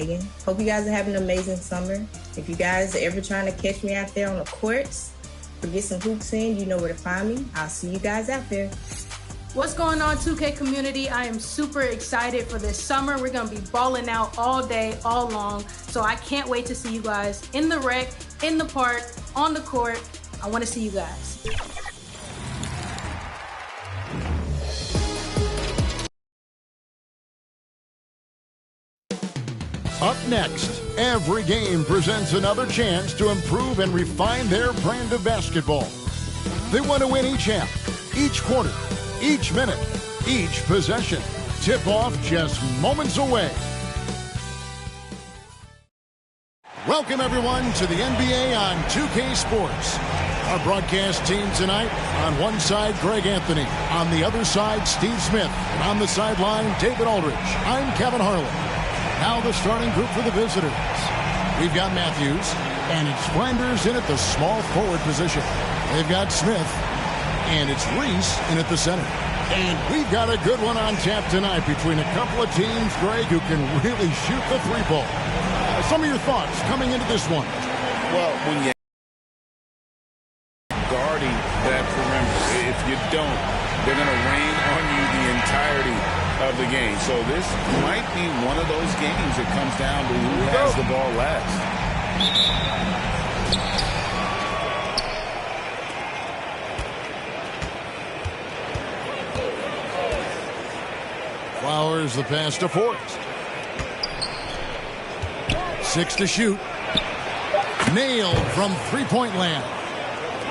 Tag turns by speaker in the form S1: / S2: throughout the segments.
S1: Megan. Hope you guys are having an amazing summer. If you guys are ever trying to catch me out there on the courts or get some hoops in, you know where to find me. I'll see you guys out there.
S2: What's going on, 2K community? I am super excited for this summer. We're going to be balling out all day, all long. So I can't wait to see you guys in the rec, in the park, on the court. I want to see you guys.
S3: Up next, every game presents another chance to improve and refine their brand of basketball. They want to win each half, each quarter, each minute, each possession. Tip-off just moments away. Welcome, everyone, to the NBA on 2K Sports. Our broadcast team tonight, on one side, Greg Anthony. On the other side, Steve Smith. And on the sideline, David Aldridge. I'm Kevin Harlan. Now the starting group for the visitors. We've got Matthews, and it's Flanders in at the small forward position. They've got Smith, and it's Reese in at the center. And we've got a good one on tap tonight between a couple of teams, Greg, who can really shoot the three ball. Some of your thoughts coming into this one.
S4: Well, when you're guarding that perimeter, if you don't, they're going to rain on you the entirety of the game. So this might be one of those games that comes down to who has the ball last.
S3: Flowers the pass to Forrest. 6 to shoot. Nailed from three-point land.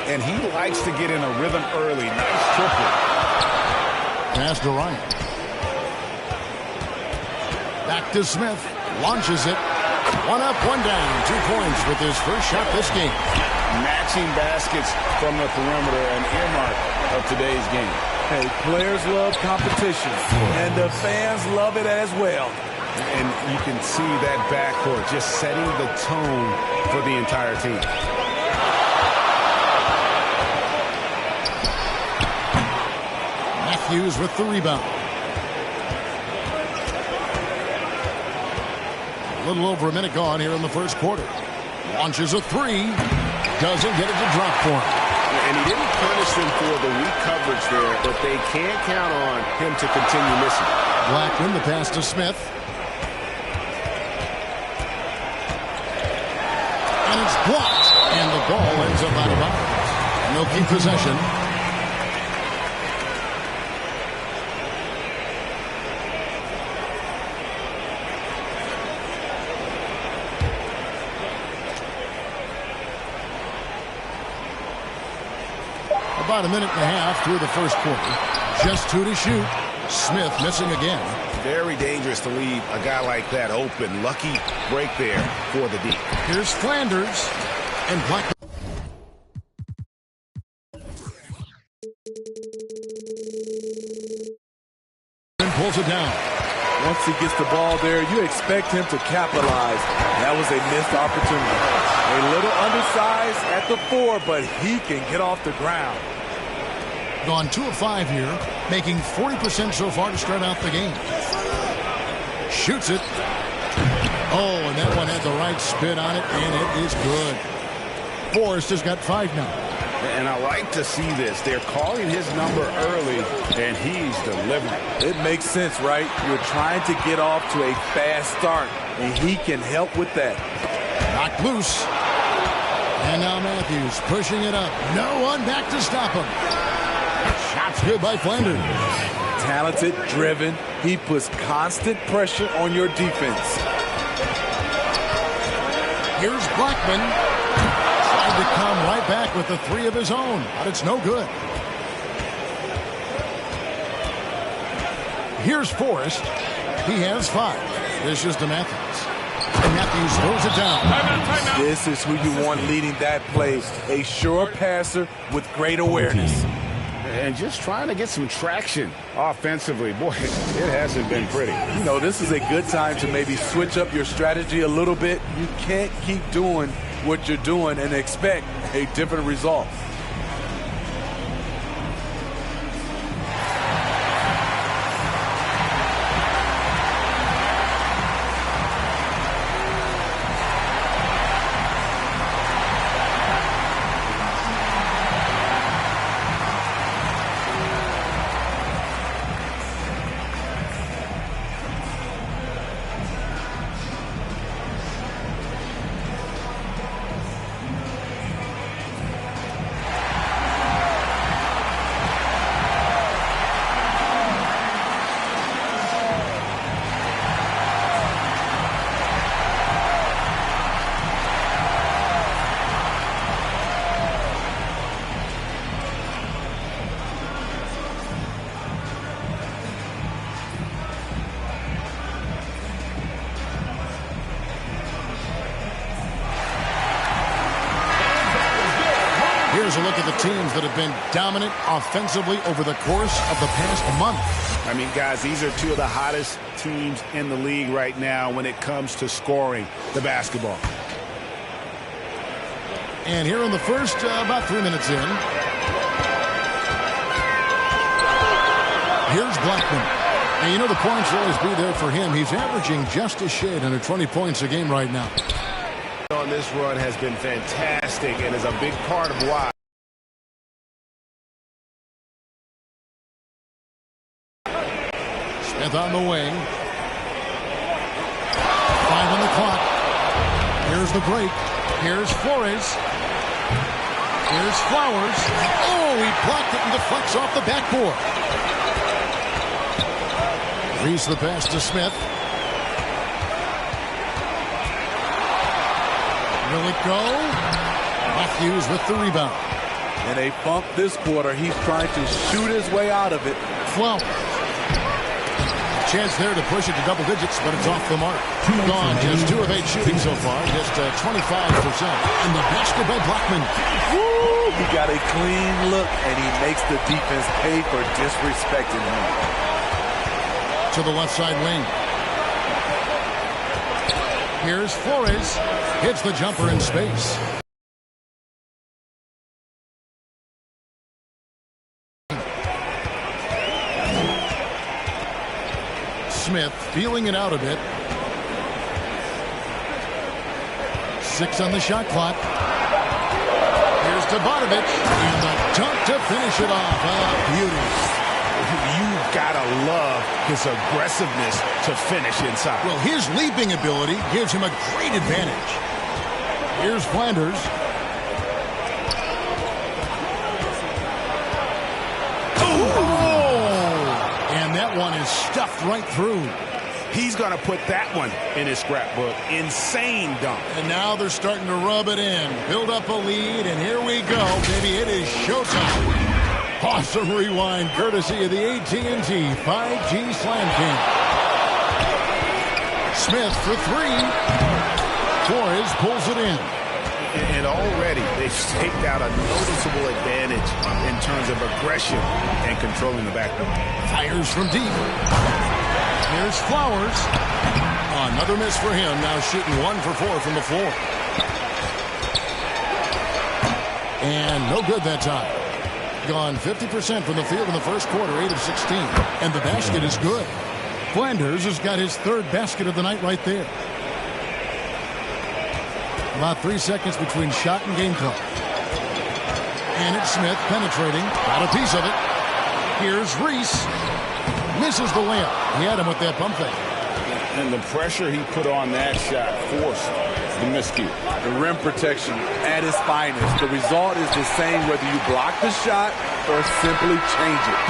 S4: And he likes to get in a rhythm early. Nice triple.
S3: Pass to Ryan. Back to Smith. Launches it. One up, one down. 2 points with his first shot this game.
S4: Matching baskets from the perimeter, an earmark of today's game.
S5: Hey, players love competition, and the fans love it as well.
S4: And you can see that backcourt just setting the tone for the entire team.
S3: Matthews with the rebound. A little over a minute gone here in the first quarter. Launches a three. Doesn't get it to drop for him.
S4: And he didn't punish them for the weak coverage there, but they can't count on him to continue missing.
S3: Blackman, the pass to Smith. And it's blocked. And the ball ends up out of bounds. No keep possession. About a minute and a half through the first quarter. Just 2 to shoot. Smith missing again.
S4: Very dangerous to leave a guy like that open. Lucky break there for the deep.
S3: Here's Flanders. And Blackman. And pulls it down.
S5: Once he gets the ball there, you expect him to capitalize. That was a missed opportunity. A little undersized at the 4, but he can get off the ground.
S3: Gone 2 of 5 here, making 40% so far to start out the game. Shoots it. Oh, and that one had the right spin on it, and it is good. Forrest has got 5 now.
S4: And I like to see this. They're calling his number early, and he's delivering.
S5: It makes sense, right? You're trying to get off to a fast start, and he can help with that.
S3: Knocked loose. And now Matthews pushing it up. No one back to stop him. Shot's good by Flanders.
S5: Talented, driven. He puts constant pressure on your defense.
S3: Here's Blackman. Tried to come right back with the 3 of his own, but it's no good. Here's Forrest. He has 5. This is to Matthews. And Matthews throws it down.
S5: Timeout. This is who you want leading that play. A sure passer with great awareness.
S4: And just trying to get some traction offensively. Boy, it hasn't been pretty.
S5: You know, this is a good time to maybe switch up your strategy a little bit. You can't keep doing what you're doing and expect a different result.
S3: here's a look at the teams that have been dominant offensively over the course of the past month.
S4: I mean, guys, these are two of the hottest teams in the league right now when it comes to scoring the basketball.
S3: And here in the first, about 3 minutes in, here's Blackman. And you know the points will always be there for him. He's averaging just a shade under 20 points a game right now.
S4: On this run has been fantastic and is a big part of why.
S3: Smith on the wing. 5 on the clock. Here's the break. Here's Flores. Here's Flowers. Oh, he blocked it and deflects off the backboard. Reese the pass to Smith. Will it go? Matthews with the rebound.
S5: And they bump this quarter. He's trying to shoot his way out of it.
S3: Flowers. Chance there to push it to double digits, but it's off the mark. Gone. Just 2 of 8 shooting so far. Just 25%. And the basket by Blackman.
S5: Woo! He got a clean look, and he makes the defense pay for disrespecting him.
S3: To the left side wing. Here's Flores. Hits the jumper in space. Smith feeling it out a bit. 6 on the shot clock. Here's to Bonovich. And the dunk to finish it off. Beauty.
S4: You've got to love his aggressiveness to finish inside.
S3: Well, his leaping ability gives him a great advantage. Here's Flanders. Oh! And that one is stuffed right through.
S4: He's going to put that one in his scrapbook. Insane dunk.
S3: And now they're starting to rub it in. Build up a lead, and here we go, baby. It is showtime. Awesome rewind, courtesy of the AT&T 5G Slam King. Smith for 3. Flores pulls it in.
S4: And already they've staked out a noticeable advantage in terms of aggression and controlling the backcourt.
S3: Fires from deep. Here's Flowers. Another miss for him. Now shooting 1 for 4 from the floor. And no good that time. Gone 50% from the field in the first quarter, 8 of 16. And the basket is good. Flanders has got his 3rd basket of the night right there. About 3 seconds between shot and game clock. And it's Smith penetrating. Got a piece of it. Here's Reese. Misses the layup. He had him with that pump fake.
S4: And the pressure he put on that shot forced the miscue.
S5: The rim protection at its finest. The result is the same whether you block the shot or simply change it.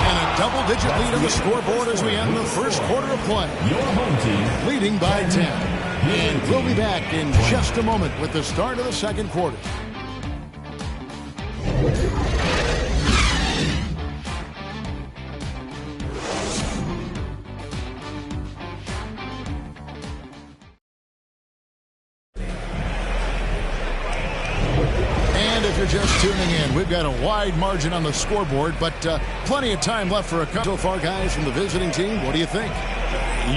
S3: And a double-digit lead on the scoreboard as we end the first quarter of play.
S6: Your home team
S3: Leading by 10. And we'll be back in just a moment with the start of the second quarter. And if you're just tuning in, we've got a wide margin on the scoreboard, but plenty of time left for a couple. So far, guys, from the visiting team, what do you think?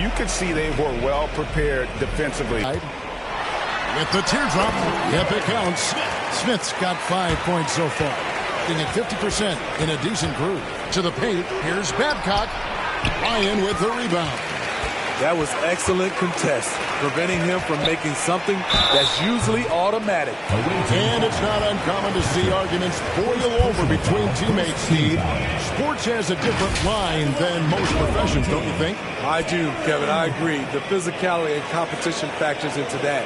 S4: You could see they were well prepared defensively.
S3: With the teardrop, yep, it counts. Smith's got 5 points so far. Being at 50% in a decent groove. To the paint, here's Babcock. Ryan with the rebound.
S5: That was excellent contest, preventing him from making something that's usually automatic.
S3: And it's not uncommon to see arguments boil over between teammates, Steve. Sports has a different line than most professions, don't you think?
S5: I do, Kevin. I agree. The physicality and competition factors into that.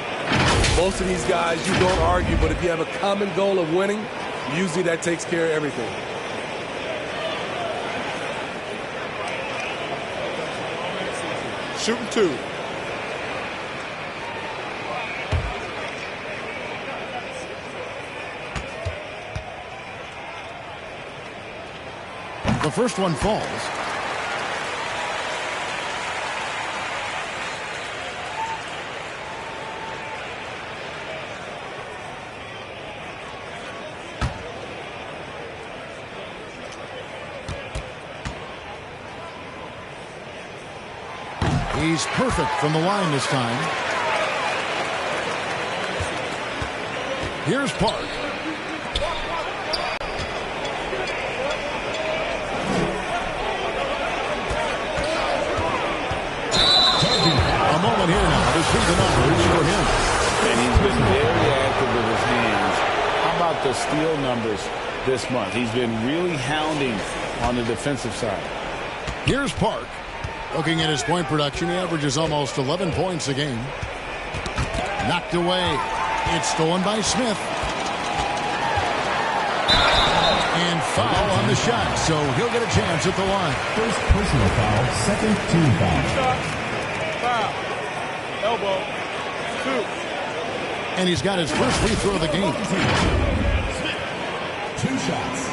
S5: Most of these guys, you don't argue, but if you have a common goal of winning, usually that takes care of everything. Shooting 2.
S3: The first one falls. He's perfect from the line this time. Here's Park. A moment here now to see the numbers for him.
S4: And he's been very active with his hands. How about the steal numbers this month? He's been really hounding on the defensive side.
S3: Here's Park. Looking at his point production, he averages almost 11 points a game. Knocked away. It's stolen by Smith. And foul on the shot, so he'll get a chance at the line.
S6: First personal foul, second team foul.
S5: Shot, foul, elbow, 2.
S3: And he's got his first free throw of the game.
S6: 2 shots.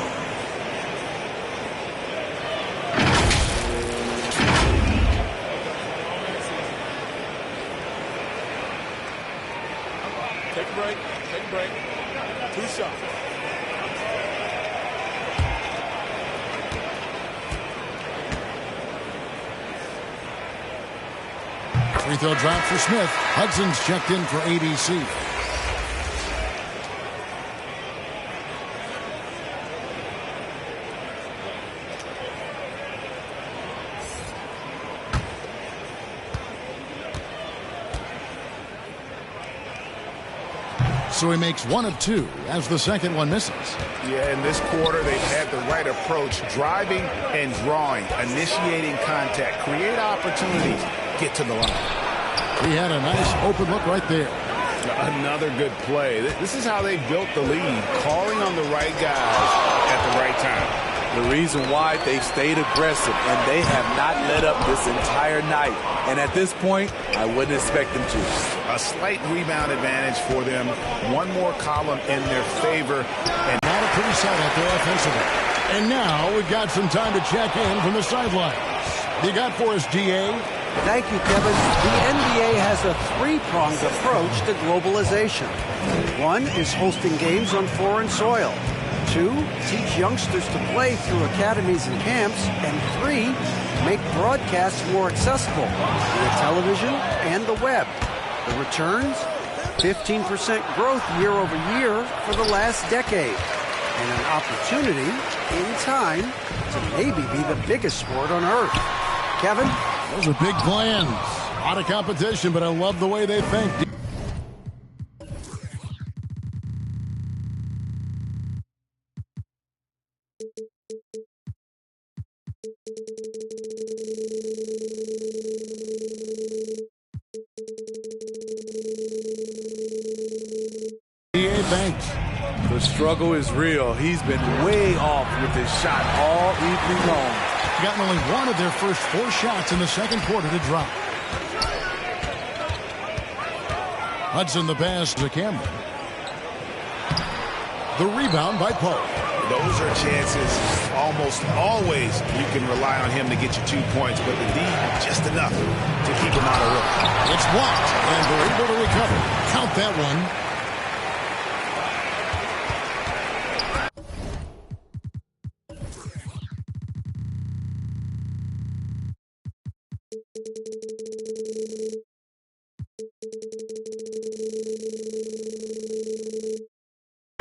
S5: Take a break, 2 shots.
S3: Free throw drop for Smith. Hudson's checked in for ABC. So he makes 1 of 2 as the second one misses.
S4: Yeah, in this quarter, they've had the right approach, driving and drawing, initiating contact, create opportunities, get to the line.
S3: He had a nice open look right there.
S4: Another good play. This is how they built the lead, calling on the right guys at the right time.
S5: The reason why they've stayed aggressive and they have not let up this entire night. And at this point, I wouldn't expect them to.
S4: A slight rebound advantage for them. One more column in their favor. And
S3: not a pretty sight out there offensively. And now we've got some time to check in from the sidelines. You got for us, DA?
S7: Thank you, Kevin. The NBA has a 3-pronged approach to globalization. 1 is hosting games on foreign soil. 2, teach youngsters to play through academies and camps. And 3, make broadcasts more accessible via television and the web. The returns? 15% growth year over year for the last decade. And an opportunity, in time, to maybe be the biggest sport on earth. Kevin?
S3: Those are big plans. A lot of competition, but I love the way they think. DA, thanks.
S5: The struggle is real. He's been way off with his shot all evening long.
S3: Gotten only 1 of their first 4 shots in the second quarter to drop. Hudson the pass to Cameron. The rebound by Park.
S4: those are chances almost always you can rely on him to get you 2 points, but the D just enough to keep him out of work.
S3: It's blocked, and they're able to recover. Count that one.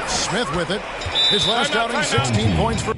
S3: Smith with it. His last outing, 16 points for...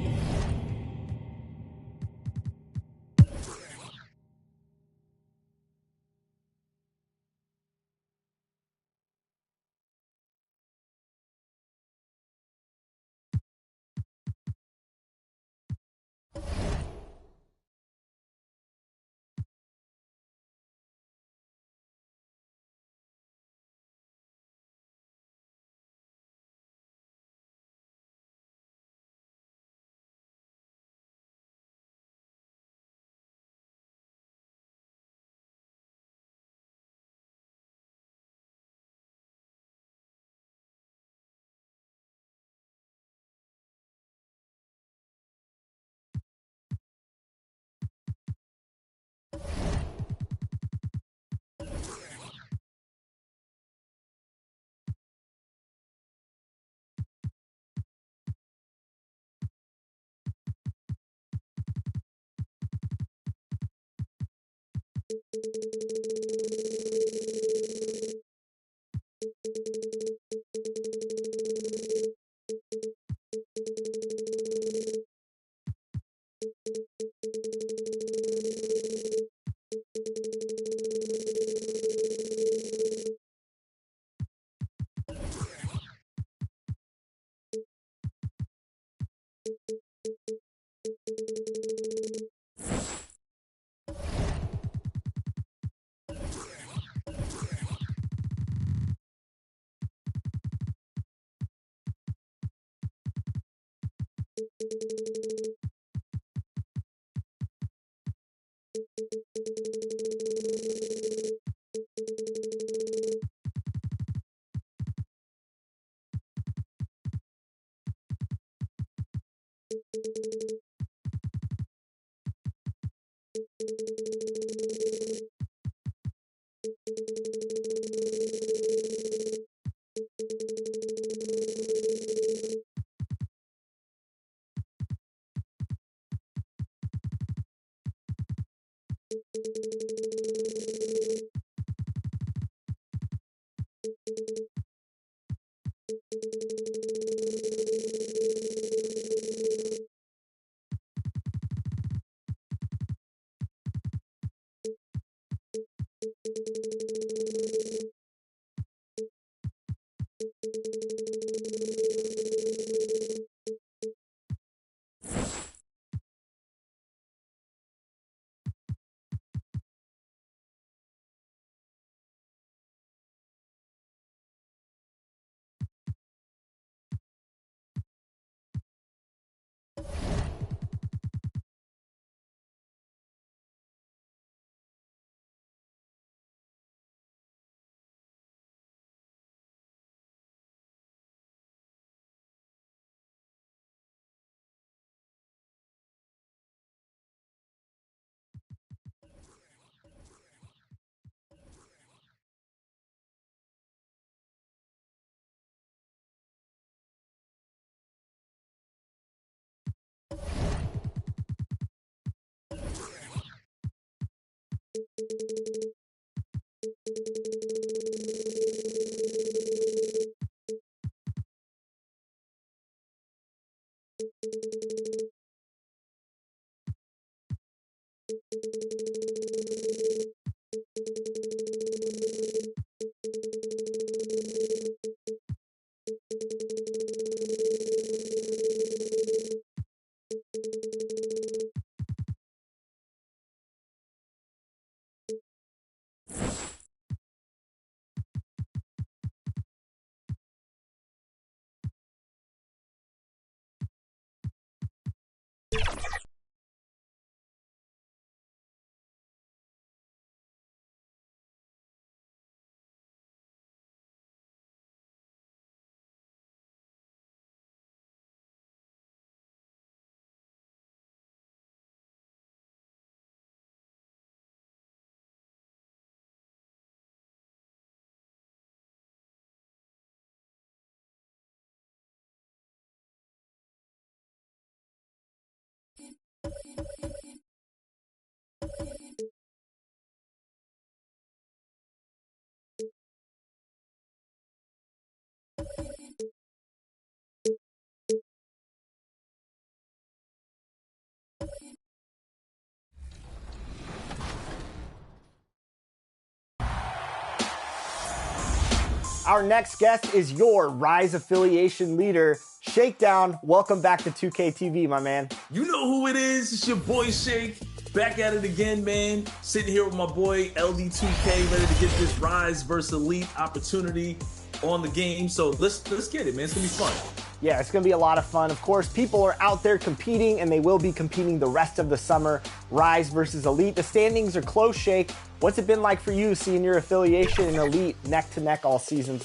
S8: Our next guest is your Rise affiliation leader, Shakedown. Welcome back to 2K TV, my man.
S9: You know who it is. It's your boy Shake. Back at it again, man. Sitting here with my boy LD2K, ready to get this Rise versus Elite opportunity on the game. So let's get it, man. It's gonna be fun.
S8: Yeah, it's going to be a lot of fun. Of course, people are out there competing, and they will be competing the rest of the summer. Rise versus Elite. The standings are close, Shake. What's it been like for you seeing your affiliation in Elite neck to neck all seasons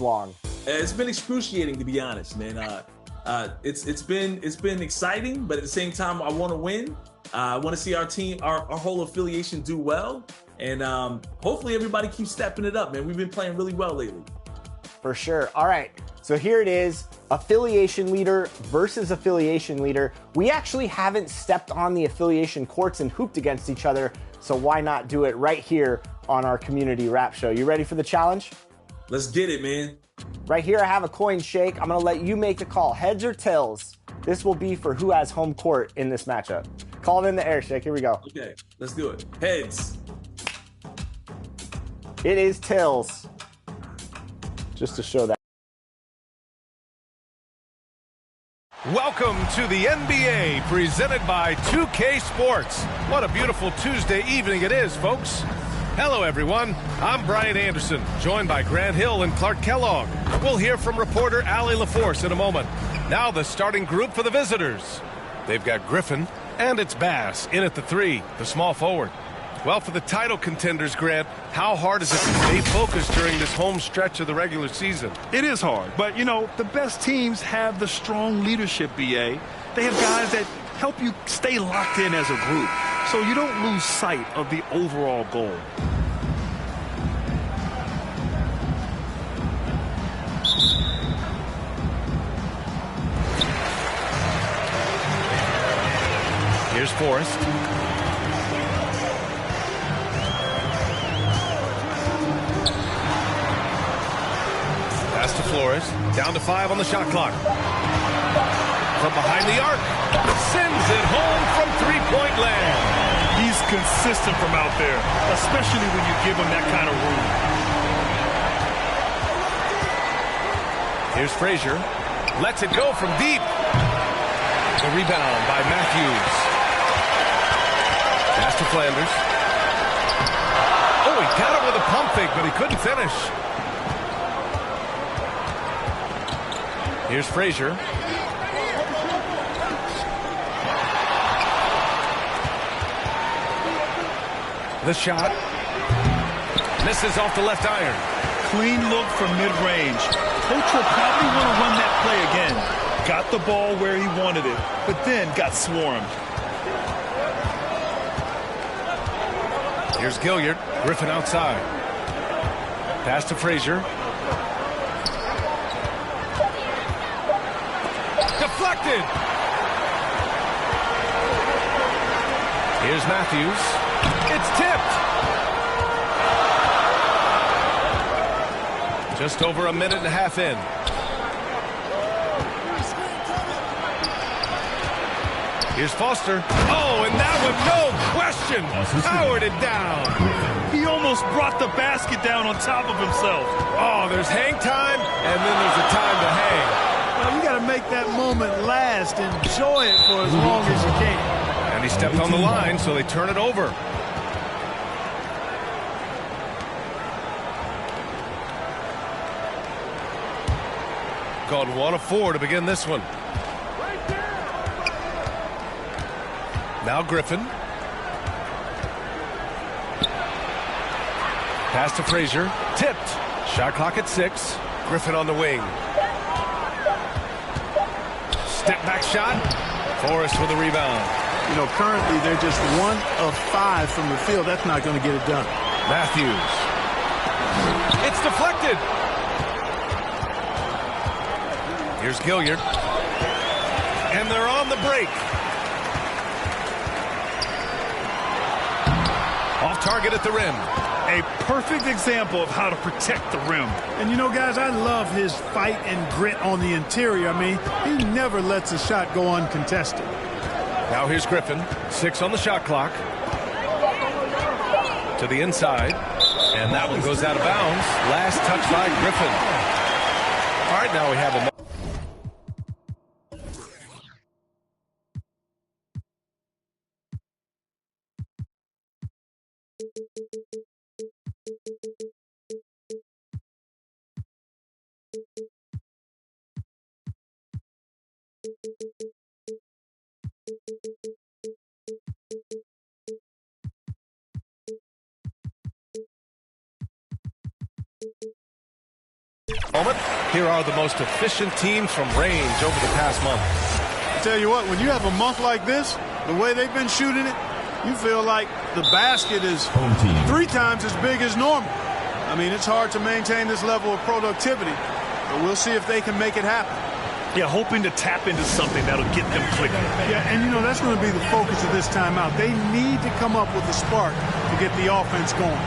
S8: long?
S9: It's been excruciating, to be honest, man. It's been exciting, but at the same time, I want to win. I want to see our team, our whole affiliation do well, and hopefully everybody keeps stepping it up, man. We've been playing really well lately.
S8: For sure. All right. So here it is, affiliation leader versus affiliation leader. We actually haven't stepped on the affiliation courts and hooped against each other, so why not do it right here on our community rap show? You ready for the challenge?
S9: Let's get it, man.
S8: Right here I have a coin, Shake. I'm gonna let you make the call, heads or tails. This will be for who has home court in this matchup. Call it in the air, Shake, here we go.
S9: Okay, let's do it. Heads.
S8: It is tails. Just to show that.
S10: Welcome to the NBA, presented by 2K Sports. What a beautiful Tuesday evening it is, folks. Hello, everyone. I'm Brian Anderson, joined by Grant Hill and Clark Kellogg. We'll hear from reporter Allie LaForce in a moment. Now the starting group for the visitors. They've got Griffin, And it's Bass in at the 3, the small forward. Well, for the title contenders, Grant, how hard is it to stay focused during this home stretch of the regular season?
S11: It is hard, but, you know, the best teams have the strong leadership, B.A. They have guys that help you stay locked in as a group, so you don't lose sight of the overall goal.
S10: Here's Forrest. Pass to Flores. Down to 5 on the shot clock. From behind the arc. Sends it home from three-point land.
S11: He's consistent from out there, especially when you give him that kind of room.
S10: Here's Frazier. Lets it go from deep. The rebound by Matthews. Pass to Flanders. Oh, he got it with a pump fake, but he couldn't finish. Here's Frazier. The shot. Misses off the left iron.
S11: Clean look from mid-range. Coach will probably want to run that play again. Got the ball where he wanted it, but then got swarmed.
S10: Here's Gilliard. Griffin outside. Pass to Frazier. Deflected. Here's Matthews. It's tipped. Just over a minute and a half in. Here's Foster. Oh, and that one, no question, powered it down.
S11: He almost brought the basket down on top of himself.
S10: Oh, there's hang time, and then there's a time to hang.
S11: Well, you got to make that moment last. Enjoy it for as long as you can.
S10: And he stepped on the line, so they turn it over. Called 1 of 4 to begin this one. Now Griffin. Pass to Frazier. Tipped. Shot clock at 6. Griffin on the wing. Step back shot. Forrest with a rebound.
S11: You know, currently they're just 1 of 5 from the field. That's not going to get it done.
S10: Matthews. It's deflected. Here's Gilliard. And they're on the break. Off target at the rim.
S11: A perfect example of how to protect the rim. And you know, guys, I love his fight and grit on the interior. I mean, he never lets a shot go uncontested.
S10: Now here's Griffin. 6 on the shot clock. To the inside. And that one goes out of bounds. Last touch by Griffin. All right, now we have a... moment. Here are the most efficient teams from range over the past month.
S11: I tell you what, when you have a month like this, the way they've been shooting it, you feel like the basket is 3 times as big as normal. I mean, it's hard to maintain this level of productivity, but we'll see if they can make it happen. Yeah, hoping to tap into something that'll get them clicking. Yeah, and you know, that's going to be the focus of this timeout. They need to come up with a spark to get the offense going.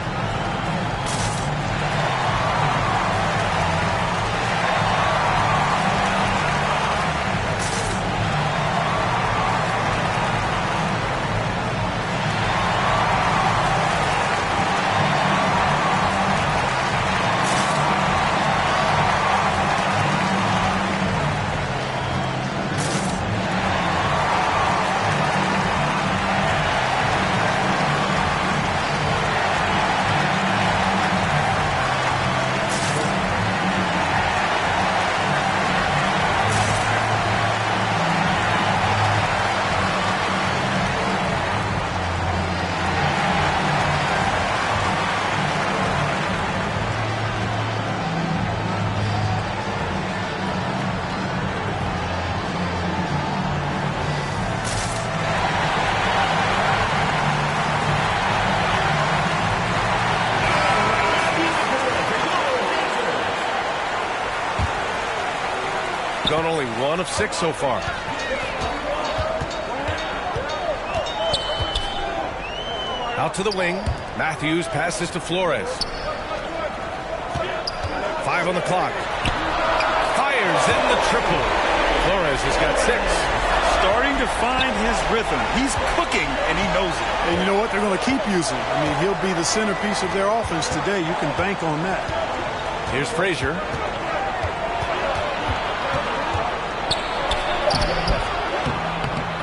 S10: 1 of 6 so far. Out to the wing. Matthews passes to Flores. 5 on the clock. Fires in the triple. Flores has got 6.
S11: Starting to find his rhythm. He's cooking, and he knows it. And you know what? They're going to keep using. I mean, he'll be the centerpiece of their offense today. You can bank on that.
S10: Here's Frazier.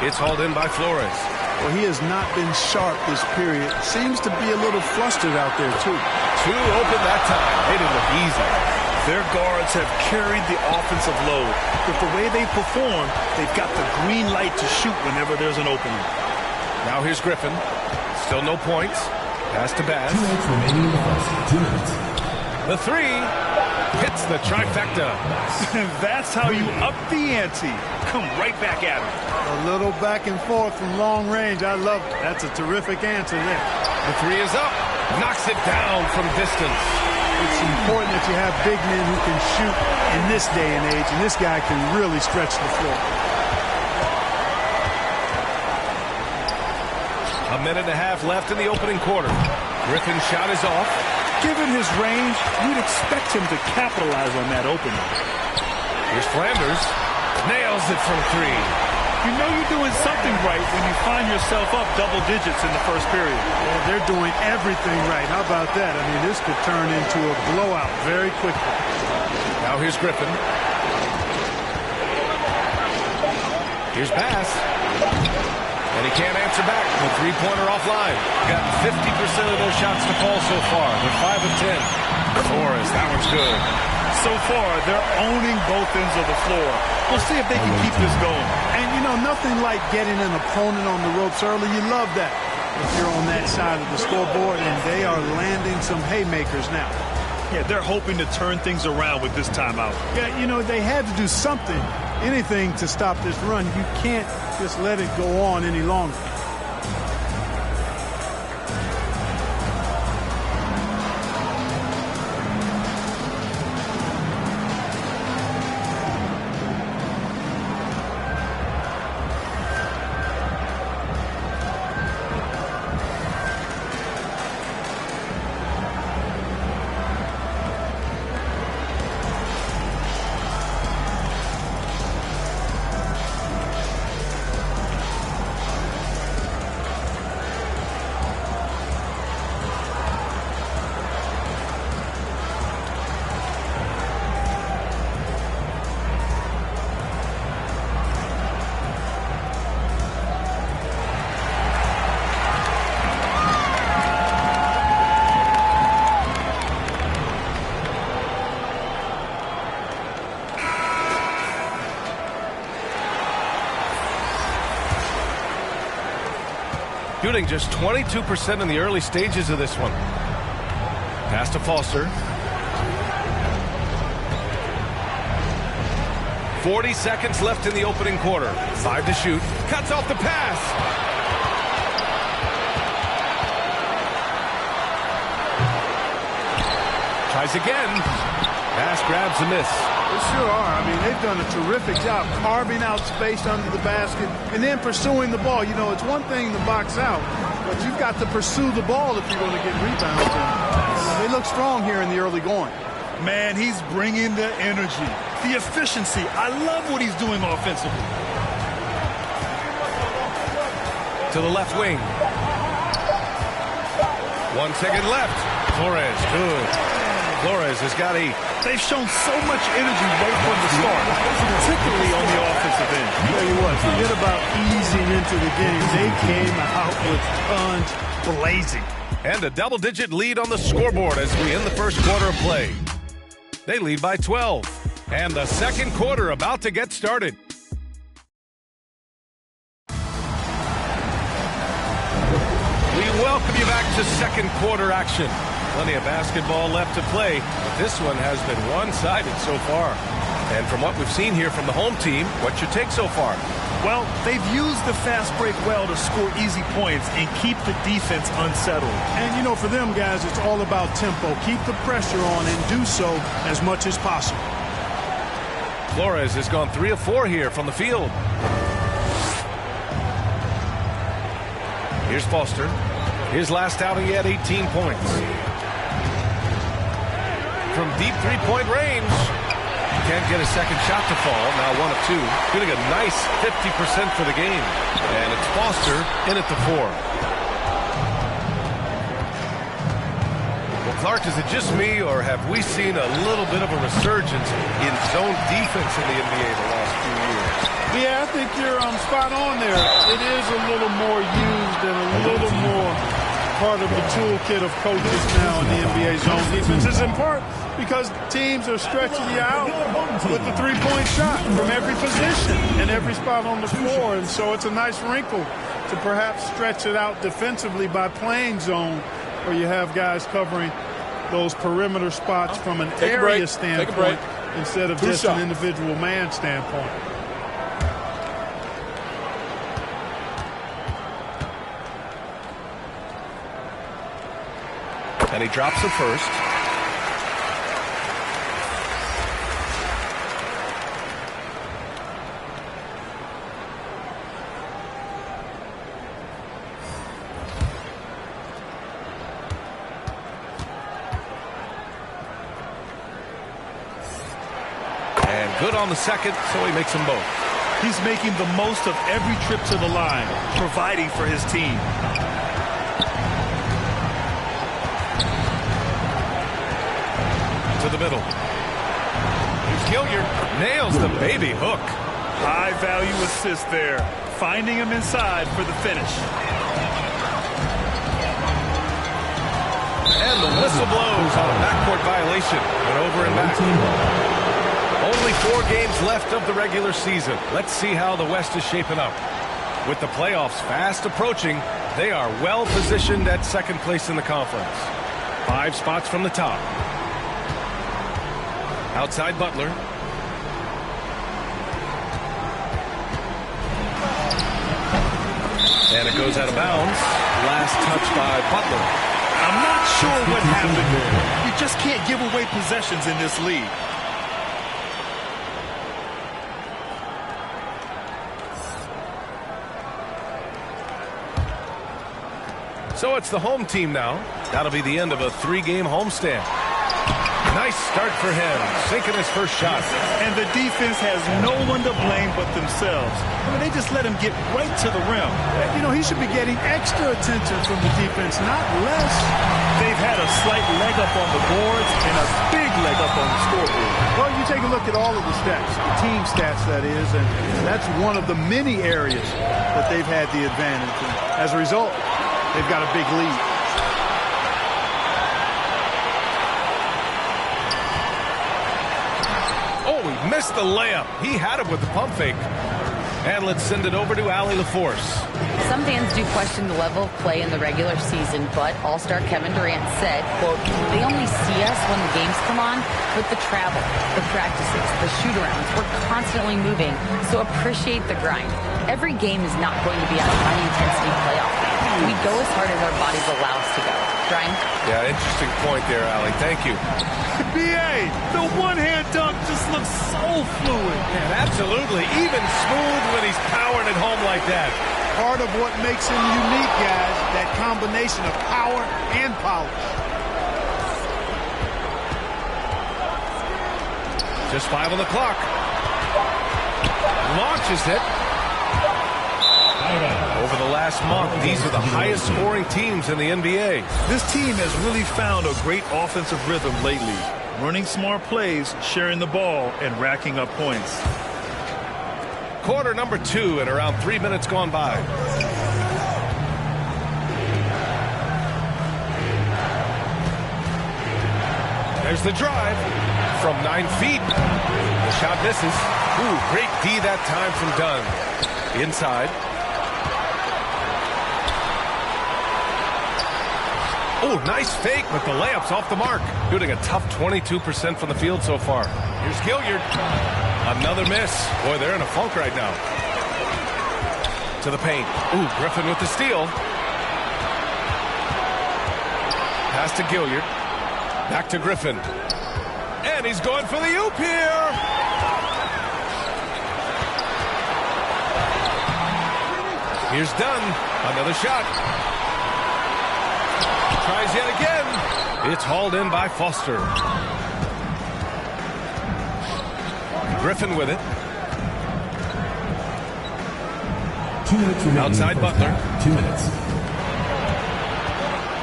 S10: It's hauled in by Flores.
S11: Well, he has not been sharp this period. Seems to be a little flustered out there, too.
S10: 2 open that time. Made it look easy.
S12: Their guards have carried the offensive load. With the way they perform, they've got the green light to shoot whenever there's an opening.
S10: Now here's Griffin. Still no points. Pass to Bass.
S6: 2 minutes remaining in the first. 2 minutes.
S10: The 3 hits the trifecta.
S12: That's how you up the ante. Come right back at him.
S11: A little back and forth from long range. I love it. That's a terrific answer there.
S10: The 3 is up. Knocks it down from distance.
S11: It's important that you have big men who can shoot in this day and age, and this guy can really stretch the floor.
S10: A minute and a half left in the opening quarter. Griffin's shot is off.
S12: Given his range, you'd expect him to capitalize on that opening.
S10: Here's Flanders. Nails it from 3.
S12: You know you're doing something right when you find yourself up double digits in the first period.
S11: Yeah, they're doing everything right. How about that? I mean, this could turn into a blowout very quickly.
S10: Now here's Griffin. Here's Bass. And he can't answer back. The three-pointer offline. Got 50% of those shots to fall so far. They're 5 of 10. Flores, that one's good.
S12: So far, they're owning both ends of the floor. We'll see if they can keep this going.
S11: And, you know, nothing like getting an opponent on the ropes early. You love that if you're on that side of the scoreboard, and they are landing some haymakers now.
S12: Yeah, they're hoping to turn things around with this timeout.
S11: Yeah, you know, they had to do something, anything to stop this run. You can't just let it go on any longer.
S10: Shooting just 22% in the early stages of this one. Pass to Foster. 40 seconds left in the opening quarter. 5 to shoot. Cuts off the pass. Tries again. Pass grabs a miss.
S11: They sure are. I mean, they've done a terrific job carving out space under the basket and then pursuing the ball. You know, it's one thing to box out, but you've got to pursue the ball if you're going to get rebounds. And they look strong here in the early going.
S12: Man, he's bringing the energy, the efficiency. I love what he's doing offensively.
S10: To the left wing. 1 second left. Flores, good. Flores has got 8.
S12: They've shown so much energy right from the start, particularly on the offensive end.
S11: Tell you what, forget about easing into the game. They came out with guns blazing.
S10: And a double-digit lead on the scoreboard as we end the first quarter of play. They lead by 12. And the second quarter about to get started. We welcome you back to second quarter action. Plenty of basketball left to play, but this one has been one-sided so far. And from what we've seen here from the home team, what's your take so far?
S12: Well, they've used the fast break well to score easy points and keep the defense unsettled.
S11: And, you know, for them guys, it's all about tempo. Keep the pressure on and do so as much as possible.
S10: Flores has gone 3 of 4 here from the field. Here's Foster. His last outing, he had 18 points. From deep three-point range. Can't get a second shot to fall. Now 1 of 2. Getting a nice 50% for the game. And it's Foster in at the 4. Well, Clark, is it just me, or have we seen a little bit of a resurgence in zone defense in the NBA the last few years?
S11: Yeah, I think you're spot on there. It is a little more used and a little more part of the toolkit of coaches now in the NBA zone defense. It's in part because teams are stretching you out with the three-point shot from every position and every spot on the floor. And so it's a nice wrinkle to perhaps stretch it out defensively by playing zone, where you have guys covering those perimeter spots from an area standpoint instead of just an individual man standpoint.
S10: And he drops the first. And good on the second, so he makes them both.
S12: He's making the most of every trip to the line, providing for his team.
S10: To the middle. Here's Gilliard. Nails the baby hook.
S12: High value assist there. Finding him inside for the finish.
S10: And the whistle blows on a backcourt violation. Went over and back. Only 4 games left of the regular season. Let's see how the West is shaping up. With the playoffs fast approaching, they are well positioned at second place in the conference. 5 spots from the top. Outside Butler. And it goes out of bounds. Last touch by Butler.
S12: I'm not sure what happened there. You just can't give away possessions in this league.
S10: So it's the home team now. That'll be the end of a 3-game homestand. Nice start for him, sinking his first shot.
S12: And the defense has no one to blame but themselves. I mean, they just let him get right to the rim.
S11: You know, he should be getting extra attention from the defense, not less.
S12: They've had a slight leg up on the boards and a big leg up on the scoreboard.
S11: Well, you take a look at all of the stats, the team stats, that is, and that's one of the many areas that they've had the advantage. And as a result, they've got a big lead.
S10: Missed the layup. He had it with the pump fake. And let's send it over to Allie LaForce.
S13: Some fans do question the level of play in the regular season, but All-Star Kevin Durant said, quote, "They only see us when the games come on, but the travel, the practices, the shoot-arounds, we're constantly moving, so appreciate the grind. Every game is not going to be a high-intensity playoff game. We go as hard as our bodies allow us to go." Brian?
S10: Yeah, interesting point there, Allie. Thank you.
S12: B.A., the one-hand dunk just looks so fluid.
S10: Yeah, absolutely. Even smooth when he's powering it home like that.
S11: Part of what makes him unique, guys, that combination of power and polish.
S10: Just 5 on the clock. Launches it. Over the last month, these are the highest scoring teams in the NBA.
S12: This team has really found a great offensive rhythm lately. Running smart plays, sharing the ball, and racking up points.
S10: Quarter number 2 and around 3 minutes gone by. There's the drive from 9 feet. The shot misses. Ooh, great D that time from Dunn. Inside. Oh, nice fake, but the layup's off the mark. Shooting a tough 22% from the field so far. Here's Gilliard. Another miss. Boy, they're in a funk right now. To the paint. Ooh, Griffin with the steal. Pass to Gilliard. Back to Griffin. And he's going for the oop here. Here's Dunn. Another shot. Tries yet again. It's hauled in by Foster. Griffin with it.
S6: 2 minutes remaining.
S10: Outside Butler.
S6: 2 minutes.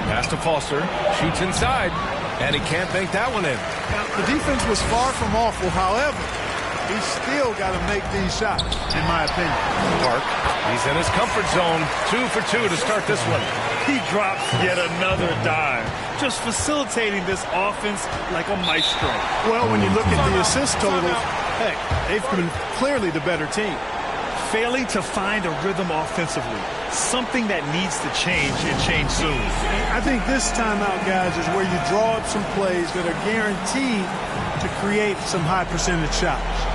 S10: Pass to Foster. Shoots inside. And he can't bank that one in.
S11: Now, the defense was far from awful. However, he's still got to make these shots, in my opinion.
S10: Park. He's in his comfort zone. 2 for 2 to start this one.
S12: He drops yet another dime, just facilitating this offense like a maestro.
S11: Well, when you look at the assist totals, heck, they've been clearly the better team.
S12: Failing to find a rhythm offensively, something that needs to change and change soon.
S11: I think this timeout, guys, is where you draw up some plays that are guaranteed to create some high percentage shots.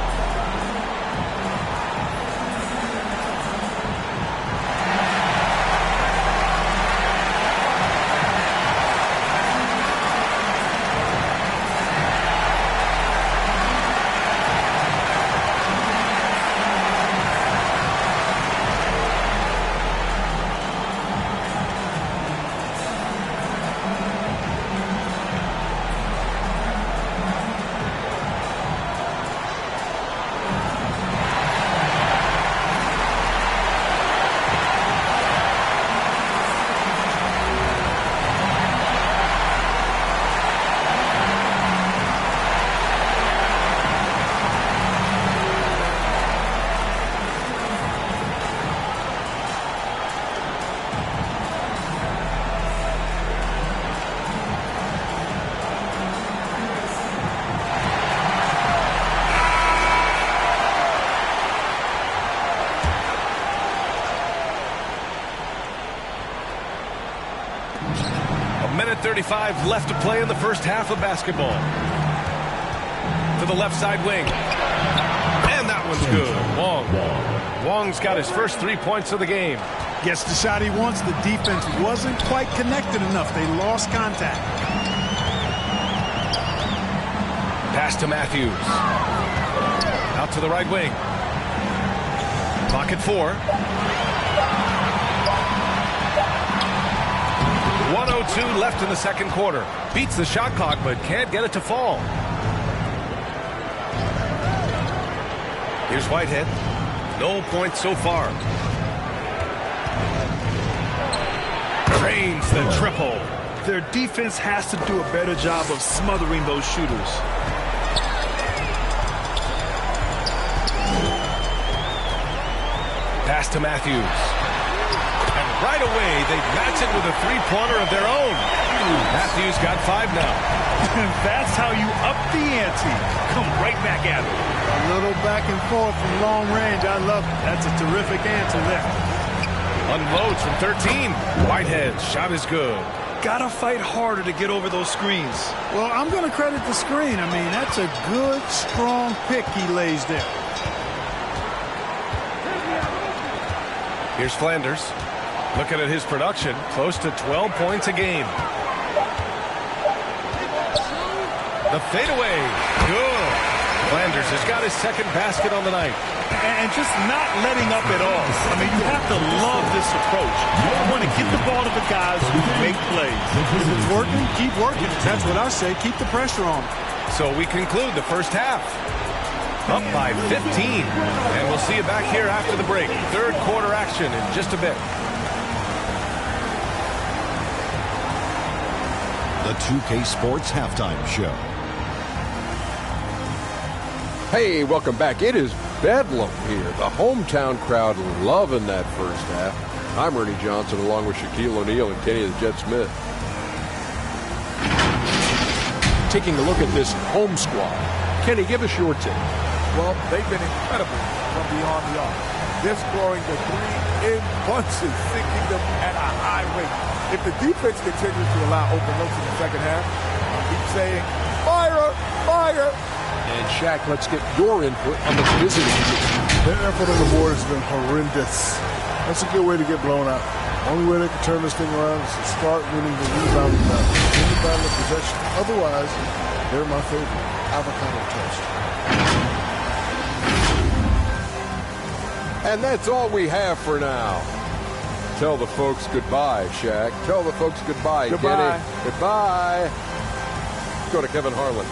S10: Minute 35 left to play in the first half of basketball. To the left side wing. And that one's good. Wong's got his first 3 points of the game.
S11: Gets the shot he wants. The defense wasn't quite connected enough. They lost contact.
S10: Pass to Matthews. Out to the right wing. Clock at 4. 1:02 left in the second quarter. Beats the shot clock, but can't get it to fall. Here's Whitehead. No points so far. Drains the triple.
S12: Their defense has to do a better job of smothering those shooters.
S10: Pass to Matthews. And right away, they match it with a three-pointer of their own. Matthews got 5 now.
S12: That's how you up the ante. Come right back at it.
S11: A little back and forth from long range. I love it. That's a terrific answer there.
S10: Unloads from 13. Whitehead's shot is good.
S12: Gotta fight harder to get over those screens.
S11: Well, I'm going to credit the screen. I mean, that's a good, strong pick he lays there.
S10: Here's Flanders. Looking at his production, close to 12 points a game. The fadeaway, good. Flanders has got his second basket on the night.
S12: And just not letting up at all. I mean, you have to love this approach. You want to get the ball to the guys who make plays.
S11: If it's working, keep working. That's what I say. Keep the pressure on.
S10: So we conclude the first half. Up by 15. And we'll see you back here after the break. Third quarter action in just a bit.
S3: The 2K Sports Halftime Show.
S14: Hey, welcome back. It is bedlam here. The hometown crowd loving that first half. I'm Ernie Johnson along with Shaquille O'Neal and Kenny the Jet Smith. Taking a look at this home squad. Kenny, give us your take.
S15: Well, they've been incredible from beyond the arc. They're scoring the three in bunches, sinking them at a high rate. If the defense continues to allow open looks in the second half, I'll keep saying, fire, fire.
S14: And Shaq, let's get your input on the visiting team.
S16: Their effort on the board has been horrendous. That's a good way to get blown out. Only way they can turn this thing around is to start winning the rebounding battle. Win the battle of possession. Otherwise, they're my favorite. Avocado toast.
S14: And that's all we have for now. Tell the folks goodbye, Shaq. Tell the folks goodbye,
S15: Goodbye.
S14: Kenny. Goodbye. Go to Kevin Harlan.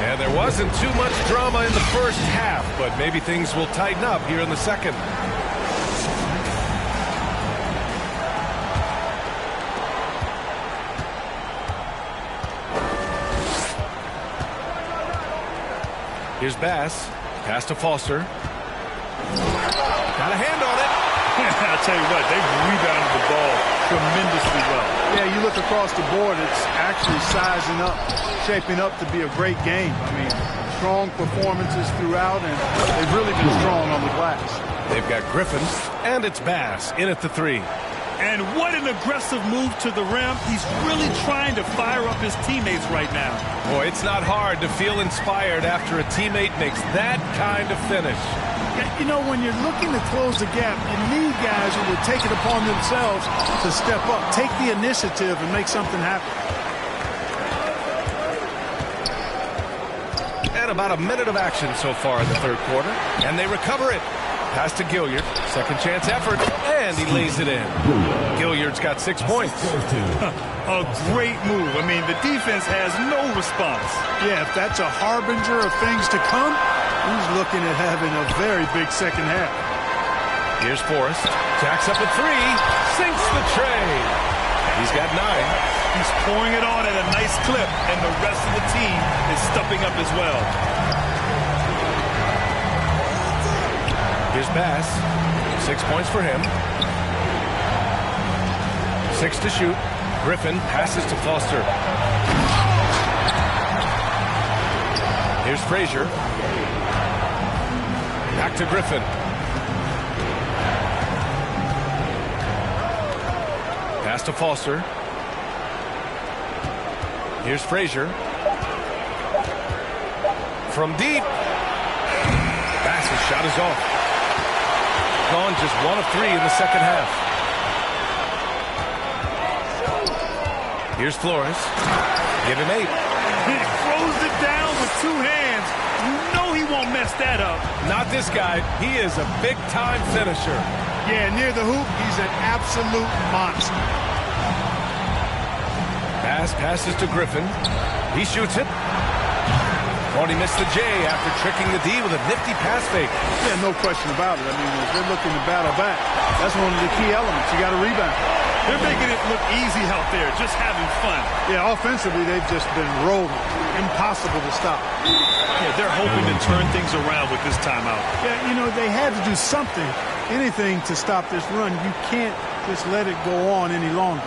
S10: And there wasn't too much drama in the first half, but maybe things will tighten up here in the second. Here's Bass. Pass to Foster. Got a hand on it.
S12: I'll tell you what, they've rebounded the ball tremendously well.
S11: Yeah, you look across the board, it's actually sizing up, shaping up to be a great game. I mean, strong performances throughout, and they've really been strong on the glass.
S10: They've got Griffin, and it's Bass in at the three.
S12: And what an aggressive move to the rim. He's really trying to fire up his teammates right now.
S10: Boy, it's not hard to feel inspired after a teammate makes that kind of finish.
S11: You know, when you're looking to close the gap, you need guys who will take it upon themselves to step up, take the initiative, and make something happen.
S10: And about a minute of action so far in the third quarter, and they recover it. Pass to Gilliard. Second chance effort, and he lays it in. Gilliard's got 6 points.
S12: A great move. I mean, the defense has no response.
S11: Yeah, if that's a harbinger of things to come, he's looking at having a very big second half.
S10: Here's Forrest. Jacks up a three. Sinks the tray. He's got 9.
S12: He's pouring it on at a nice clip, and the rest of the team is stepping up as well.
S10: Here's Bass. 6 points for him. 6 to shoot. Griffin passes to Foster. Here's Frazier. Back to Griffin. Pass to Foster. Here's Frazier. From deep. Bass's shot is off. Gone just 1 of 3 in the second half. Here's Flores. Give him 8.
S12: He throws it down with 2 hands. You know he won't mess that up.
S10: Not this guy. He is a big-time finisher.
S11: Yeah, near the hoop, he's an absolute monster.
S10: Bass passes to Griffin. He shoots it. Only missed the J after tricking the D with a nifty pass fake.
S11: Yeah, no question about it. I mean, if they're looking to battle back, that's one of the key elements. You got to rebound.
S12: They're making it look easy out there, just having fun.
S11: Yeah, offensively, they've just been rolling. Impossible to stop.
S12: Yeah, they're hoping to turn things around with this timeout.
S11: Yeah, you know, they had to do something, anything to stop this run. You can't just let it go on any longer.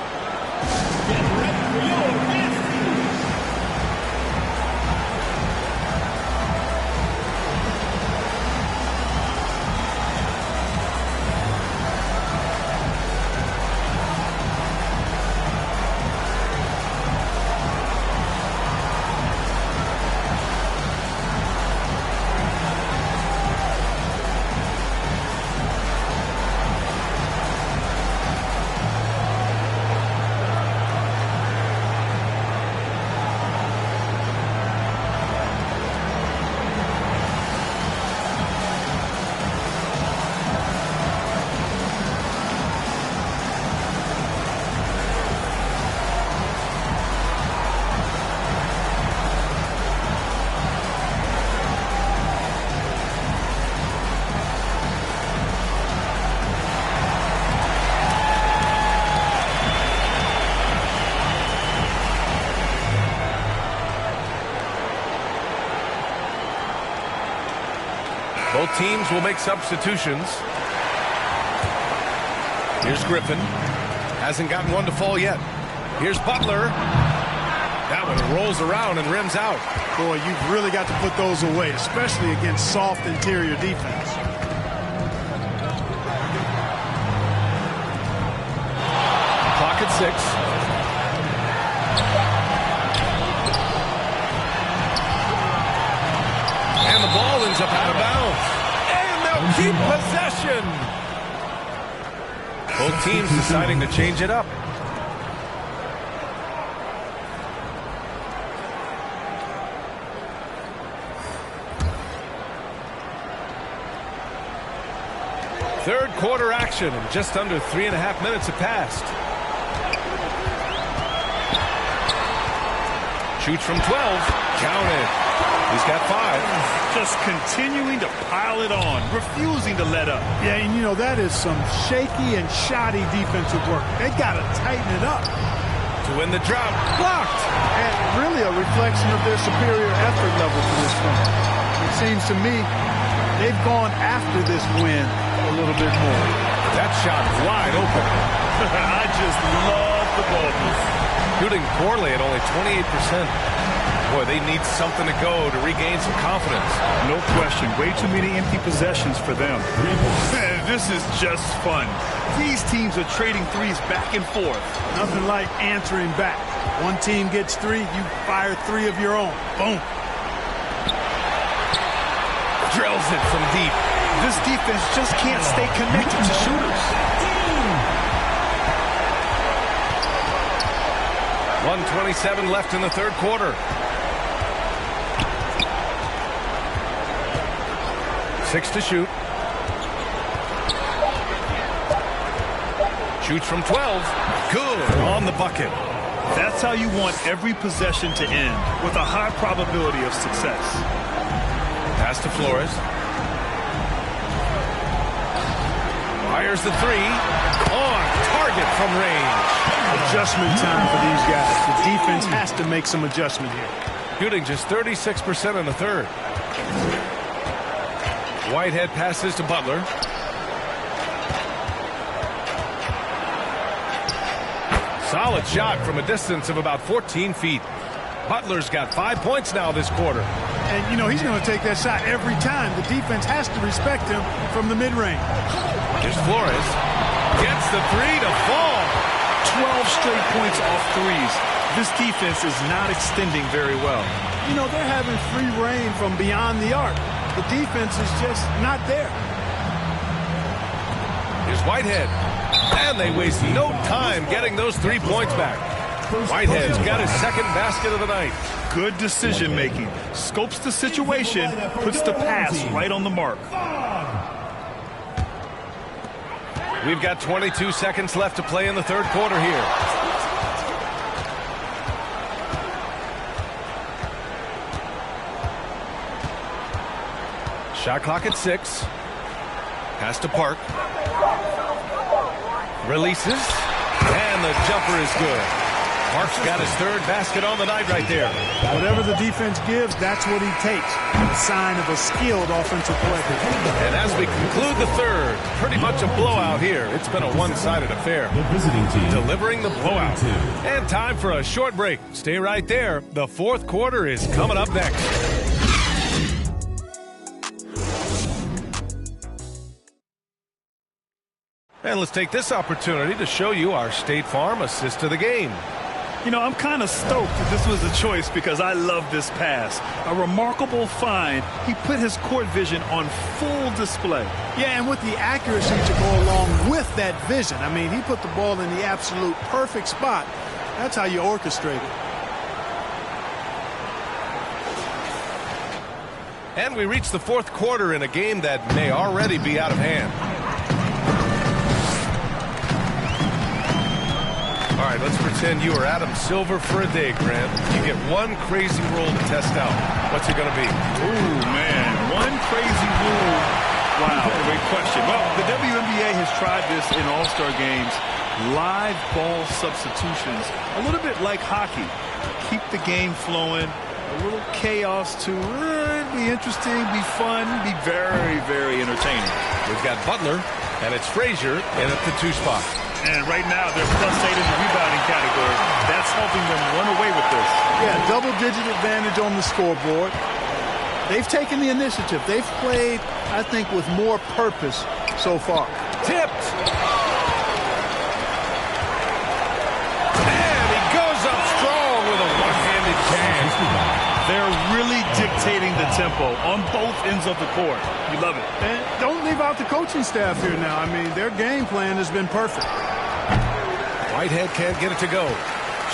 S10: Both teams will make substitutions. Here's Griffin. Hasn't gotten one to fall yet. Here's Butler. That one rolls around and rims out.
S11: Boy, you've really got to put those away, especially against soft interior defense.
S10: Clock at 6. And the ball ends up out of bounds. And they'll keep possession. Both teams deciding to change it up. Third quarter action, and just under 3.5 minutes have passed. Shoots from 12. Counted. He's got 5.
S12: Just continuing to pile it on, refusing to let up.
S11: Yeah, and you know, that is some shaky and shoddy defensive work. They got to tighten it up.
S10: To win the drought. Blocked.
S11: And really a reflection of their superior effort level for this one. It seems to me they've gone after this win a little bit more.
S10: That shot wide open.
S12: I just love the ball.
S10: Shooting poorly at only 28%. Boy, they need something to go to regain some confidence.
S12: No question. Way too many empty possessions for them. This is just fun. These teams are trading threes back and forth.
S11: Nothing like answering back. One team gets 3, you fire 3 of your own. Boom.
S10: Drills it from deep.
S12: This defense just can't stay connected to shooters.
S10: 1:27 left in the third quarter. 6 to shoot. Shoots from 12. Good on the bucket.
S12: That's how you want every possession to end, with a high probability of success.
S10: Pass to Flores. Fires the 3. On target from range.
S11: Adjustment time for these guys. The defense has to make some adjustment here.
S10: Shooting just 36% in the third. Whitehead passes to Butler. Solid shot from a distance of about 14 feet. Butler's got 5 points now this quarter.
S11: And, you know, he's going to take that shot every time. The defense has to respect him from the mid-range.
S10: Here's Flores. Gets the 3 to fall.
S12: 12 straight points off threes. This defense is not extending very well.
S11: You know, they're having free reign from beyond the arc. The defense is just not there.
S10: Here's Whitehead. And they waste no time getting those 3 points back. Whitehead's got his second basket of the night.
S12: Good decision making. Scopes the situation, puts the pass right on the mark.
S10: We've got 22 seconds left to play in the third quarter here. Shot clock at 6. Pass to Park. Releases. And the jumper is good. Park's got his third basket on the night right there.
S11: Whatever the defense gives, that's what he takes. A sign of a skilled offensive player.
S10: And as we conclude the third, pretty much a blowout here. It's been a one-sided affair.
S6: The visiting team
S10: delivering the blowout. And time for a short break. Stay right there. The fourth quarter is coming up next. And let's take this opportunity to show you our State Farm assist to the game.
S12: You know, I'm kind of stoked that this was a choice because I love this pass. A remarkable find. He put his court vision on full display.
S11: Yeah, and with the accuracy to go along with that vision. I mean, he put the ball in the absolute perfect spot. That's how you orchestrate it.
S10: And we reach the fourth quarter in a game that may already be out of hand. All right, let's pretend you are Adam Silver for a day, Grant. You get one crazy rule to test out. What's it going to be?
S12: Ooh, man, one crazy rule. Wow, great question. Well, the WNBA has tried this in all-star games. Live ball substitutions, a little bit like hockey. Keep the game flowing, a little chaos to be interesting, be fun, be very, very entertaining.
S10: We've got Butler, and it's Frazier in at the 2 spot.
S12: And right now, they're +8 in the rebounding category. That's helping them run away with this.
S11: Yeah, double-digit advantage on the scoreboard. They've taken the initiative. They've played, I think, with more purpose so far.
S10: Tipped. And he goes up strong with a one-handed jam.
S12: They're really dictating the tempo on both ends of the court. You love it.
S11: And don't leave out the coaching staff here now. I mean, their game plan has been perfect.
S10: Whitehead can't get it to go.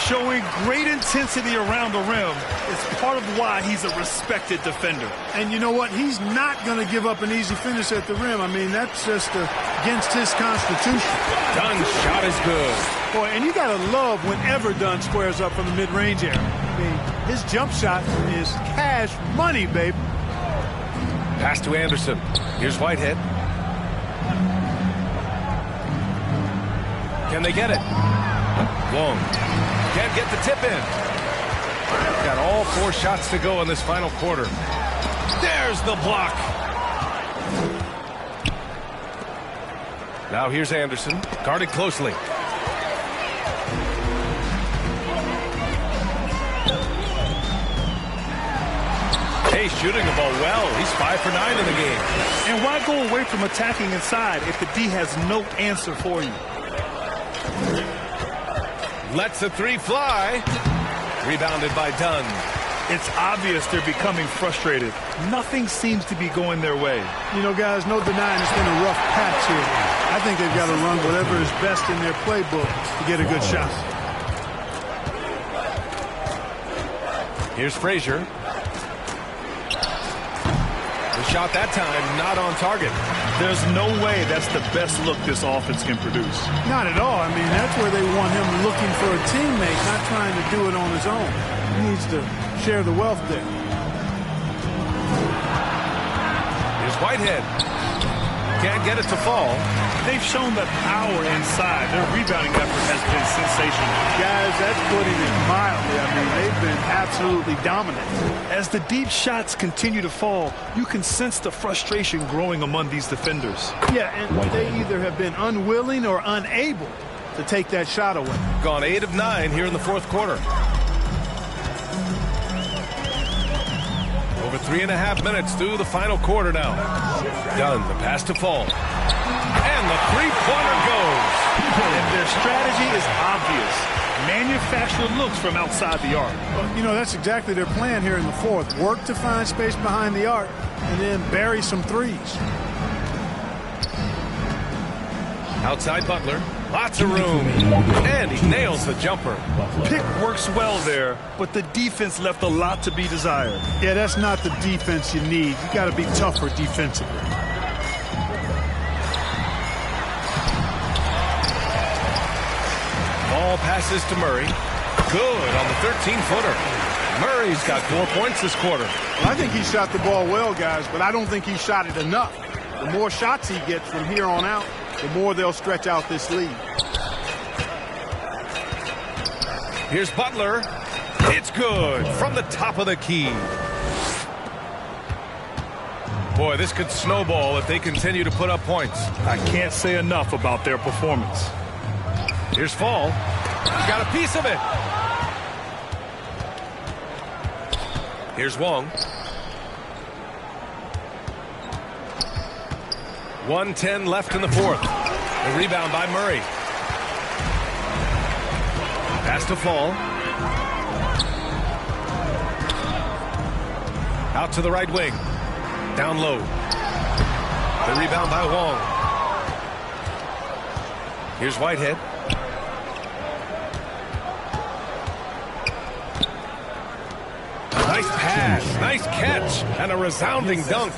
S12: Showing great intensity around the rim is part of why he's a respected defender.
S11: And you know what? He's not going to give up an easy finish at the rim. I mean, that's just against his constitution.
S10: Dunn's shot is good.
S11: Boy, and you got to love whenever Dunn squares up from the mid-range area. I mean, his jump shot is cash money, baby.
S10: Pass to Anderson. Here's Whitehead. Can they get it? Long. Can't get the tip in. Got all 4 shots to go in this final quarter. There's the block. Now here's Anderson. Guarded closely. Hey, shooting the ball well. He's 5 for 9 in the game.
S12: And why go away from attacking inside if the D has no answer for you?
S10: Lets the 3 fly. Rebounded by Dunn.
S12: It's obvious they're becoming frustrated. Nothing seems to be going their way.
S11: You know, guys, no denying it's been a rough patch here. I think they've got to run whatever is best in their playbook to get a good shot.
S10: Here's Frazier. The shot that time not on target.
S12: There's no way that's the best look this offense can produce.
S11: Not at all. I mean, that's where they want him looking for a teammate, not trying to do it on his own. He needs to share the wealth there.
S10: Here's Whitehead. Can't get it to fall.
S12: They've shown that power inside. Their rebounding effort has been sensational.
S11: Guys, that's putting it mildly. I mean, they've been absolutely dominant.
S12: As the deep shots continue to fall, you can sense the frustration growing among these defenders.
S11: Yeah, and they either have been unwilling or unable to take that shot away.
S10: Gone 8 of 9 here in the 4th quarter. Over 3.5 minutes through the final quarter now. Dunn, the pass to fall. And the 3-pointer goes.
S12: And their strategy is obvious. Manufacture looks from outside the arc.
S11: Well, you know, that's exactly their plan here in the 4th. Work to find space behind the arc and then bury some threes.
S10: Outside Butler. Lots of room. And he nails the jumper.
S12: Pick works well there, but the defense left a lot to be desired.
S11: Yeah, that's not the defense you need. You got to be tougher defensively.
S10: Ball passes to Murray. Good on the 13-footer. Murray's got 4 points this quarter.
S11: Well, I think he shot the ball well, guys, but I don't think he shot it enough. The more shots he gets from here on out, the more they'll stretch out this lead.
S10: Here's Butler. It's good from the top of the key. Boy, this could snowball if they continue to put up points.
S12: I can't say enough about their performance.
S10: Here's Fall. He got a piece of it. Here's Wong. 1:10 left in the 4th. The rebound by Murray. Pass to Fall. Out to the right wing. Down low. The rebound by Wong. Here's Whitehead. Nice pass, nice catch, and a resounding dunk.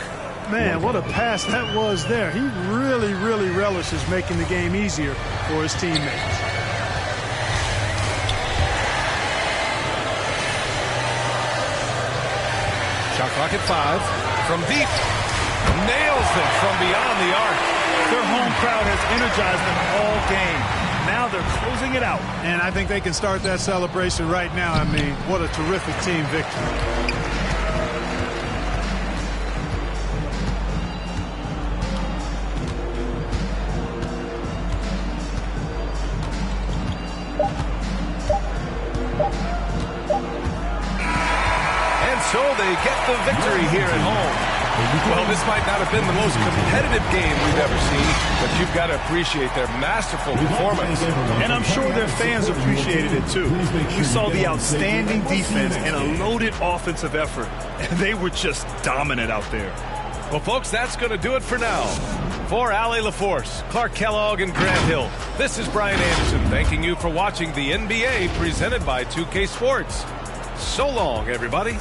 S11: Man, what a pass that was there. He really, really relishes making the game easier for his teammates.
S10: Shot clock at 5. From deep. Nails it from beyond the arc.
S12: Their home crowd has energized them all game. Now they're closing it out.
S11: And I think they can start that celebration right now. I mean, what a terrific team victory.
S10: So they get the victory here at home. Well, this might not have been the most competitive game we've ever seen, but you've got to appreciate their masterful performance.
S12: And I'm sure their fans appreciated it too. We saw the outstanding defense and a loaded offensive effort, and they were just dominant out there.
S10: Well, folks, that's going to do it for now. For Allie LaForce, Clark Kellogg, and Grant Hill, this is Brian Anderson thanking you for watching the NBA presented by 2K Sports. So long, everybody.